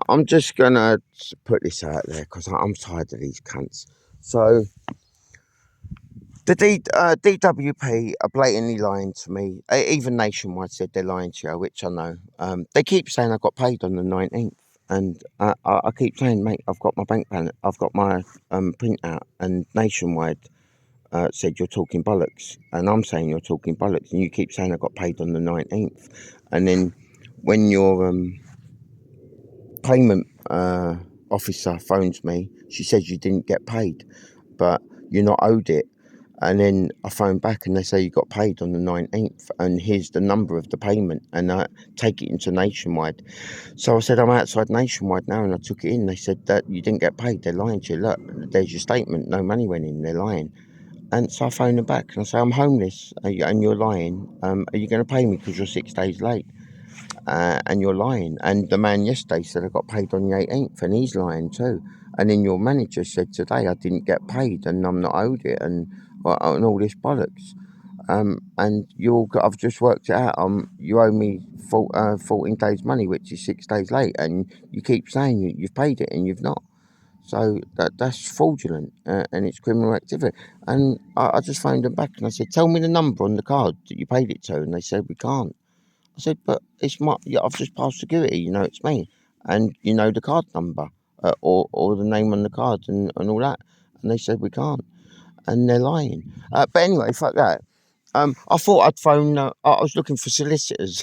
I'm just gonna put this out there because I'm tired of these cunts. So the DWP are blatantly lying to me. Even Nationwide said they're lying to you, which I know. They keep saying I got paid on the 19th, and I keep saying, mate, I've got my bank balance, I've got my printout, and Nationwide said you're talking bollocks, and I'm saying you're talking bollocks, and you keep saying I got paid on the 19th, and then when your payment officer phones me, she says you didn't get paid, but you're not owed it. And then I phone back and they say you got paid on the 19th, and here's the number of the payment, and I take it into Nationwide. So I said, I'm outside Nationwide now, and I took it in. They said that you didn't get paid. They're lying to you. Look, there's your statement. No money went in. They're lying. And so I phone them back and I say, I'm homeless and you're lying. Are you going to pay me because you're 6 days late? And you're lying. And the man yesterday said I got paid on the 18th, and he's lying too. And then your manager said today I didn't get paid and I'm not owed it, and all this bollocks. And I've just worked it out. You owe me 14 days money, which is 6 days late, and you keep saying you've paid it and you've not. So that's fraudulent, and it's criminal activity. And I just phoned them back and I said, tell me the number on the card that you paid it to, and they said we can't. I said, but it's my, yeah, I've just passed security, it's me. And you know the card number, or the name on the card, and all that. And they said, we can't. And they're lying. But anyway, fuck that. I thought I'd phone, I was looking for solicitors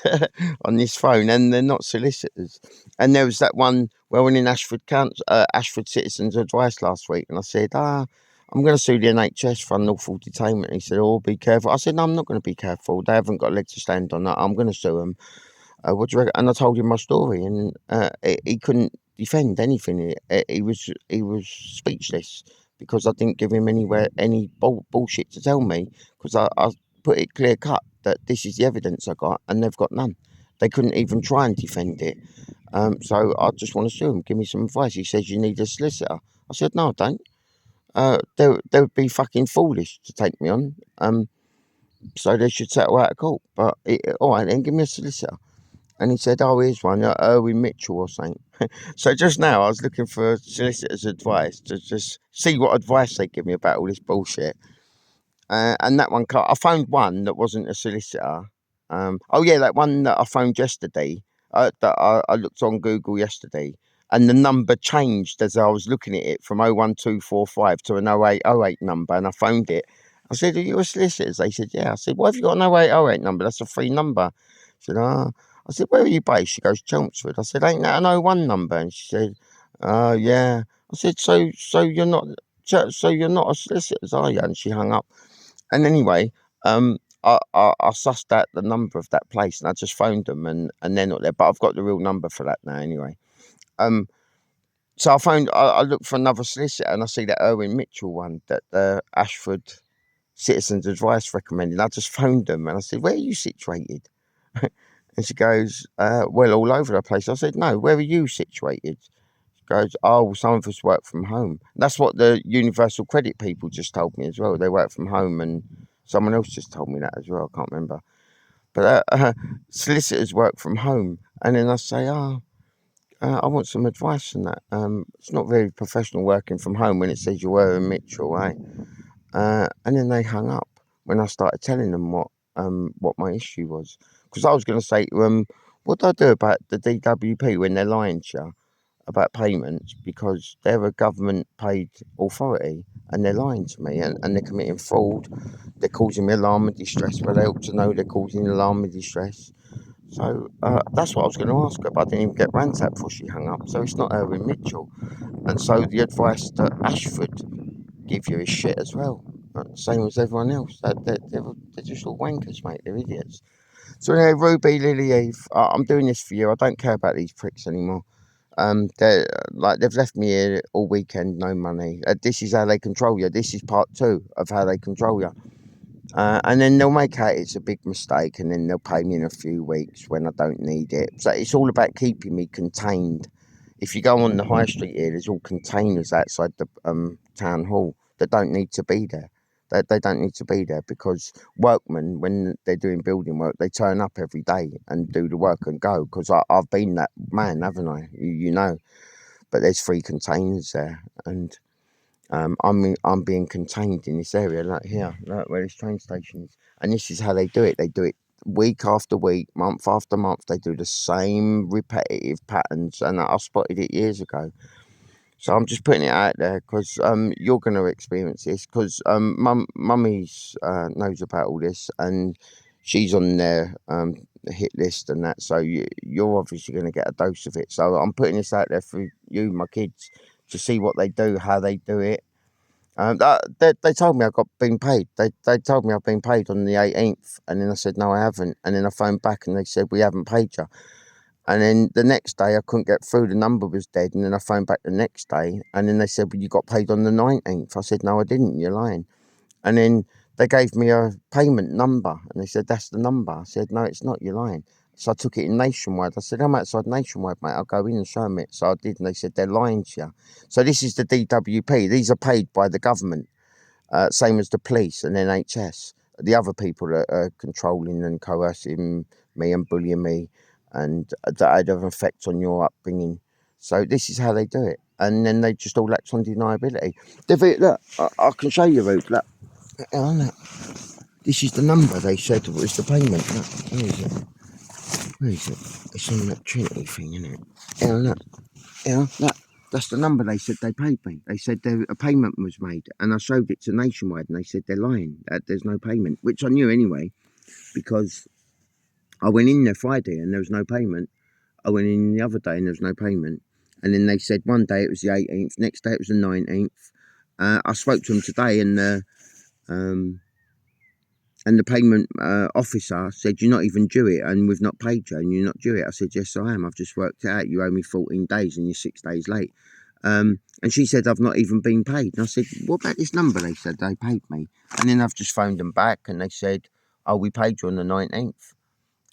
on this phone, and they're not solicitors. And there was that one, well, in Ashford Ashford Citizens Advice last week, and I said, I'm going to sue the NHS for unlawful detainment. And he said, oh, be careful. I said, no, I'm not going to be careful. They haven't got a leg to stand on. I'm going to sue them. What do you reckon? And I told him my story, and he couldn't defend anything. He was speechless because I didn't give him any bullshit to tell me, because I put it clear cut that this is the evidence I got, and they've got none. They couldn't even try and defend it. So I just want to sue him. Give me some advice. He says you need a solicitor. I said no, I don't. They would be fucking foolish to take me on. So they should settle out of court. But all right, then give me a solicitor. And he said, oh, here's one, Erwin Mitchell or something. So just now I was looking for solicitor's advice to just see what advice they give me about all this bullshit. And that one, I found one that wasn't a solicitor. Oh yeah, that one that I found yesterday, that I looked on Google yesterday, and the number changed as I was looking at it from 01245 to an 0808 number, and I found it. I said, are you a solicitor? They said, yeah. I said, why have you got an 0808 number? That's a free number. She said, ah. I said, where are you based? She goes, Chelmsford. I said, ain't that an 01 number? And she said, oh, yeah. I said, so you're not a solicitor, are you? And she hung up. And anyway, I sussed out the number of that place, and I just phoned them, and they're not there. But I've got the real number for that now anyway. So I looked for another solicitor, and I see that Erwin Mitchell one that the Ashford Citizens Advice recommended. I just phoned them and I said, where are you situated? And she goes, well, all over the place. I said, no, where are you situated? She goes, oh, well, some of us work from home. That's what the Universal Credit people just told me as well. They work from home, and someone else just told me that as well. I can't remember. But solicitors work from home. And then I say, I want some advice on that. It's not very professional working from home when it says you were in Mitchell, right? And then they hung up when I started telling them what my issue was. Because I was going to say, what do I do about the DWP when they're lying to you about payments, because they're a government paid authority and they're lying to me, and they're committing fraud. They're causing me alarm and distress, but they ought to know they're causing alarm and distress. So that's what I was going to ask her, but I didn't even get round to that before she hung up. So it's not Erwin Mitchell. And so the advice that Ashford give you is shit as well. Same as everyone else. They're just all wankers, mate. They're idiots. So anyway, Ruby, Lily Eve, I'm doing this for you. I don't care about these pricks anymore. They're like, they've left me here all weekend, no money. This is how they control you. This is part 2 of how they control you. And then they'll make out it's a big mistake, and then they'll pay me in a few weeks when I don't need it. So it's all about keeping me contained. If you go on the high street here, there's all containers outside the town hall that don't need to be there, They don't need to be there, because workmen, when they're doing building work, they turn up every day and do the work and go. Because I've been that man, haven't I? You know. But there's 3 containers there, and I'm being contained in this area, like here, like where this train station is. And this is how they do it. They do it week after week, month after month. They do the same repetitive patterns, and I spotted it years ago. So I'm just putting it out there, because you're going to experience this, because mummy's knows about all this, and she's on their hit list and that. So you're obviously going to get a dose of it. So I'm putting this out there for you, my kids, to see what they do, how they do it. They told me I got been paid. They told me I've been paid on the 18th, and then I said no, I haven't. And then I phoned back, and they said we haven't paid you. And then the next day I couldn't get through, the number was dead. And then I phoned back the next day, and then they said, well, you got paid on the 19th. I said, no, I didn't, you're lying. And then they gave me a payment number, and they said, that's the number. I said, no, it's not, you're lying. So I took it in Nationwide. I said, I'm outside Nationwide, mate, I'll go in and show them it. So I did, and they said, they're lying to you. So this is the DWP. These are paid by the government, same as the police and NHS. The other people that are controlling and coercing me and bullying me, and that had an effect on your upbringing. So this is how they do it. And then they just all act on deniability. Look, I can show you, Ruth. Look, look. This is the number they said was the payment. Look, where is it? Where is it? It's on that Trinity thing, isn't it? Yeah, look. Yeah, look. That's the number they said they paid me. They said a payment was made, and I showed it to Nationwide, and they said they're lying. That there's no payment, which I knew anyway, because I went in there Friday and there was no payment. I went in the other day and there was no payment. And then they said one day it was the 18th, next day it was the 19th. I spoke to them today, and the payment officer said, you're not even due it, and we've not paid you, and you're not due it. I said, yes, I am. I've just worked it out. You owe me 14 days and you're 6 days late. And she said, I've not even been paid. And I said, what about this number? They said they paid me. And then I've just phoned them back, and they said, oh, we paid you on the 19th.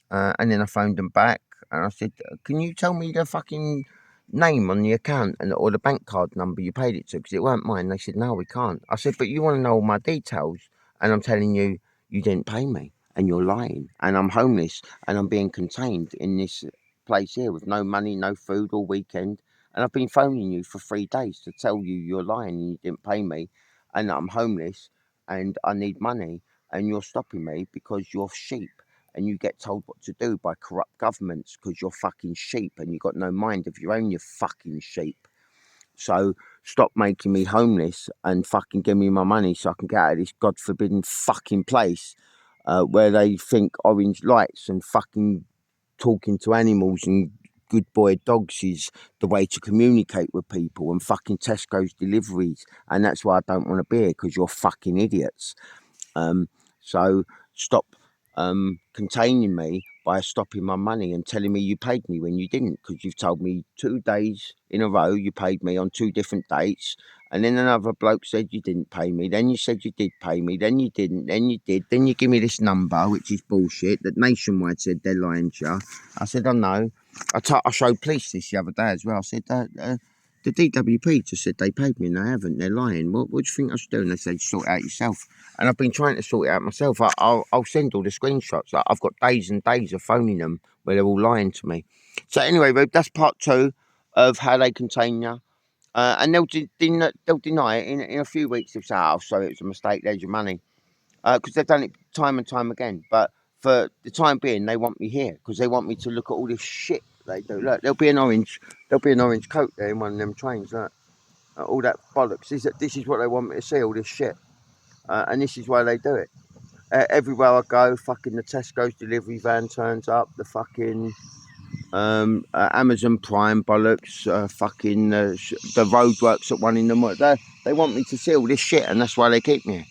And then I phoned them back, and I said, can you tell me the fucking name on the account or the bank card number you paid it to, because it weren't mine. They said, no, we can't. I said, but you want to know all my details, and I'm telling you, you didn't pay me, and you're lying, and I'm homeless, and I'm being contained in this place here with no money, no food all weekend, and I've been phoning you for 3 days to tell you you're lying and you didn't pay me, and I'm homeless, and I need money, and you're stopping me because you're sheep. And you get told what to do by corrupt governments because you're fucking sheep and you've got no mind of your own, you fucking sheep. So stop making me homeless and fucking give me my money so I can get out of this God forbidden fucking place where they think orange lights and fucking talking to animals and good boy dogs is the way to communicate with people, and fucking Tesco's deliveries. And that's why I don't want to be here, because you're fucking idiots. So stop containing me by stopping my money and telling me you paid me when you didn't, because you've told me 2 days in a row you paid me on 2 different dates, and then another bloke said you didn't pay me, then you said you did pay me, then you didn't, then you did, then you give me this number which is bullshit that Nationwide said they're lying to you. I said, I know. I showed police this the other day as well. I said the DWP just said they paid me and they haven't, they're lying. What do you think I should do? And they said, sort it out yourself. And I've been trying to sort it out myself. I'll send all the screenshots. I've got days and days of phoning them where they're all lying to me. So anyway, Rube, that's part 2 of how they contain you. And they'll deny it in a few weeks. They'll say, oh, sorry, it was a mistake, there's your money. Because they've done it time and time again. But for the time being, they want me here because they want me to look at all this shit they do. Look, there'll be an orange coat there in one of them trains. Look, all that bollocks. This is what they want me to see, all this shit. And this is why they do it. Everywhere I go, fucking the Tesco's delivery van turns up, the fucking Amazon Prime bollocks, fucking the roadworks at 1 in the morning. They want me to see all this shit, and that's why they keep me.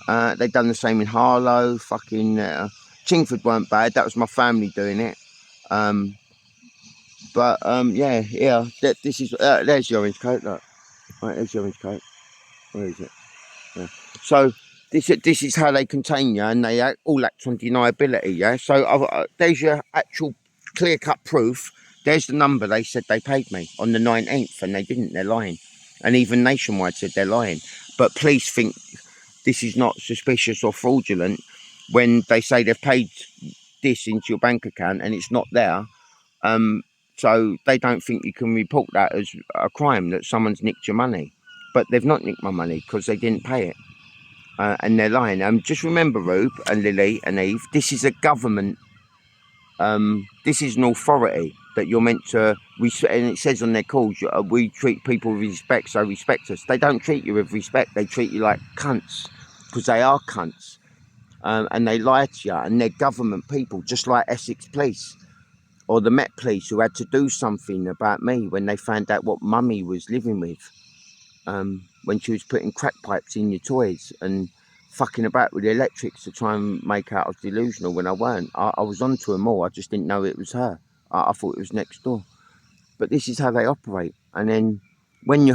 They've done the same in Harlow, fucking Chingford weren't bad. That was my family doing it. Yeah. This is there's the orange coat. Look, right, there's the orange coat. Where is it? Yeah. So this is how they contain you, and they all act on deniability. Yeah. So there's your actual clear-cut proof. There's the number they said they paid me on the 19th, and they didn't. They're lying. And even Nationwide said they're lying. But police think this is not suspicious or fraudulent when they say they've paid this into your bank account and it's not there. So they don't think you can report that as a crime, that someone's nicked your money. But they've not nicked my money because they didn't pay it. And they're lying. Just remember, Rube and Lily and Eve, this is a government, this is an authority that you're meant to respect. And it says on their calls, we treat people with respect, so respect us. They don't treat you with respect. They treat you like cunts, because they are cunts. And they lie to you, and they're government people, just like Essex Police or the Met Police, who had to do something about me when they found out what Mummy was living with, when she was putting crack pipes in your toys and fucking about with the electrics to try and make out I was delusional when I weren't. I was onto them all. I just didn't know it was her. I thought it was next door. But this is how they operate. And then when you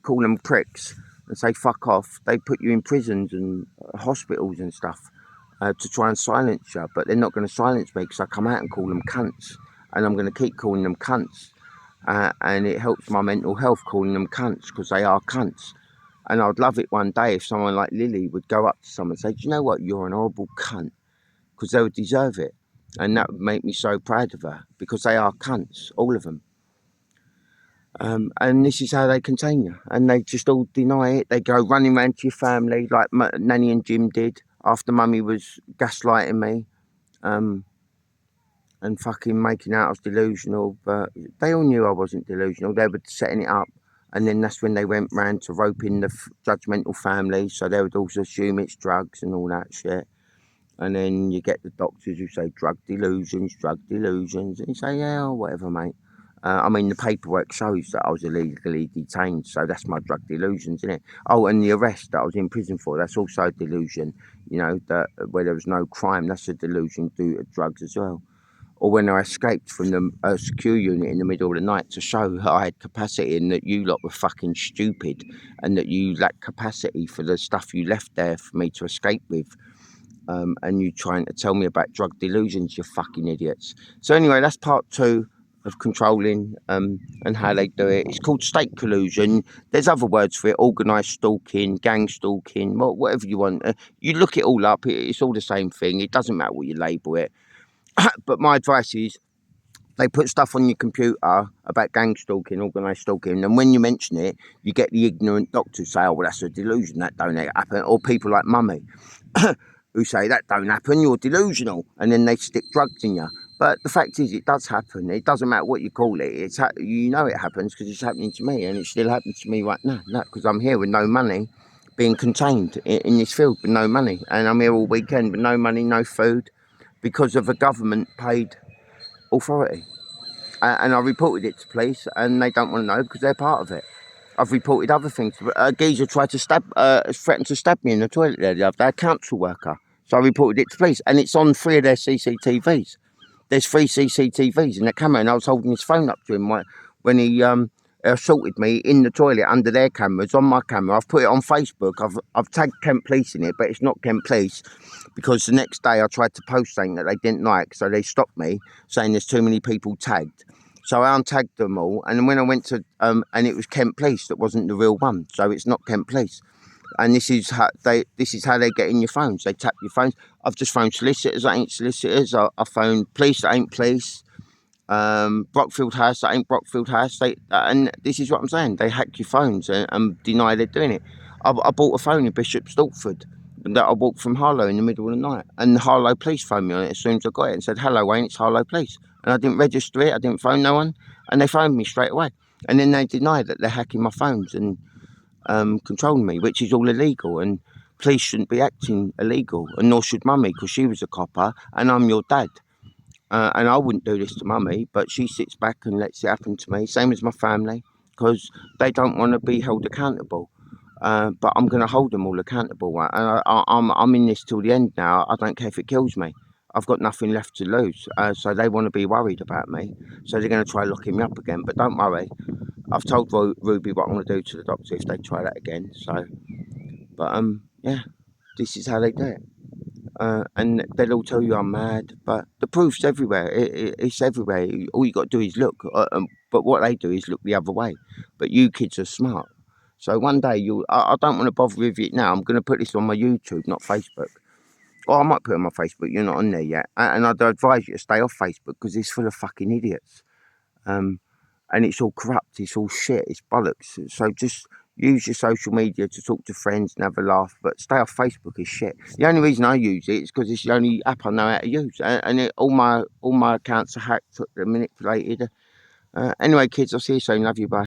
call them pricks and say fuck off, they put you in prisons and hospitals and stuff to try and silence you. But they're not going to silence me because I come out and call them cunts. And I'm going to keep calling them cunts. And it helps my mental health calling them cunts, because they are cunts. And I'd love it one day if someone like Lily would go up to someone and say, do you know what, you're an horrible cunt, because they would deserve it. And that would make me so proud of her, because they are cunts, all of them. And this is how they contain you. And they just all deny it. They go running around to your family like Nanny and Jim did after Mummy was gaslighting me. And fucking making out I was delusional, but they all knew I wasn't delusional. They were setting it up, and then that's when they went round to roping the judgmental family, so they would also assume it's drugs and all that shit. And then you get the doctors who say drug delusions, and you say, yeah, whatever, mate. I mean, the paperwork shows that I was illegally detained, so that's my drug delusions, isn't it? Oh, and the arrest that I was in prison for, that's also a delusion. You know, that where there was no crime, that's a delusion due to drugs as well. Or when I escaped from the secure unit in the middle of the night to show that I had capacity and that you lot were fucking stupid and that you lacked capacity for the stuff you left there for me to escape with. And you trying to tell me about drug delusions, you fucking idiots. So anyway, that's part 2 of controlling and how they do it. It's called state collusion. There's other words for it: organised stalking, gang stalking, whatever you want. You look it all up, it's all the same thing. It doesn't matter what you label it. But my advice is, they put stuff on your computer about gang stalking, organised stalking, and when you mention it, you get the ignorant doctors say, oh, well, that's a delusion, that don't happen. Or people like Mummy, who say, that don't happen, you're delusional, and then they stick drugs in you. But the fact is, it does happen. It doesn't matter what you call it. You know it happens because it's happening to me, and it still happens to me right now. No, because I'm here with no money, being contained in this field with no money, and I'm here all weekend with no money, no food, because of a government-paid authority. And I reported it to police, and they don't want to know because they're part of it. I've reported other things. A geezer tried to threatened to stab me in the toilet there the other day, a council worker. So I reported it to police, and it's on 3 of their CCTVs. There's 3 CCTVs in the camera, and I was holding his phone up to him when he assaulted me in the toilet under their cameras, on my camera. I've put it on Facebook. I've tagged Kent Police in it, but it's not Kent Police, because the next day I tried to post something that they didn't like, so they stopped me, saying there's too many people tagged. So I untagged them all, and when I went to, and it was Kent Police that wasn't the real one, so it's not Kent Police. And this is how they get in your phones. They tap your phones. I've just phoned solicitors that ain't solicitors. I phoned police that ain't police. Brockfield House that ain't Brockfield House. And this is what I'm saying. They hack your phones and deny they're doing it. I bought a phone in Bishop Stortford that I walked from Harlow in the middle of the night, and the Harlow police phoned me on it as soon as I got it and said, hello Wayne, it's Harlow Police. And I didn't register it, I didn't phone no one, and they phoned me straight away. And then they denied that they're hacking my phones and controlling me, which is all illegal, and police shouldn't be acting illegal, and nor should Mummy, because she was a copper and I'm your dad. And I wouldn't do this to Mummy, but she sits back and lets it happen to me, same as my family, because they don't want to be held accountable. But I'm going to hold them all accountable. And I'm in this till the end now. I don't care if it kills me. I've got nothing left to lose. So they want to be worried about me. So they're going to try locking me up again. But don't worry. I've told Ruby what I'm going to do to the doctor if they try that again. So, but yeah, this is how they do it. And they'll all tell you I'm mad, but the proof's everywhere. It's everywhere. All you got to do is look. But what they do is look the other way. But you kids are smart. So one day I don't want to bother with it now. I'm going to put this on my YouTube, not Facebook. Or I might put it on my Facebook. You're not on there yet. And I'd advise you to stay off Facebook because it's full of fucking idiots. And it's all corrupt. It's all shit. It's bollocks. So just use your social media to talk to friends and have a laugh. But stay off Facebook is shit. The only reason I use it is because it's the only app I know how to use. And all my accounts are hacked, manipulated. Anyway, kids, I'll see you soon. Love you. Bye.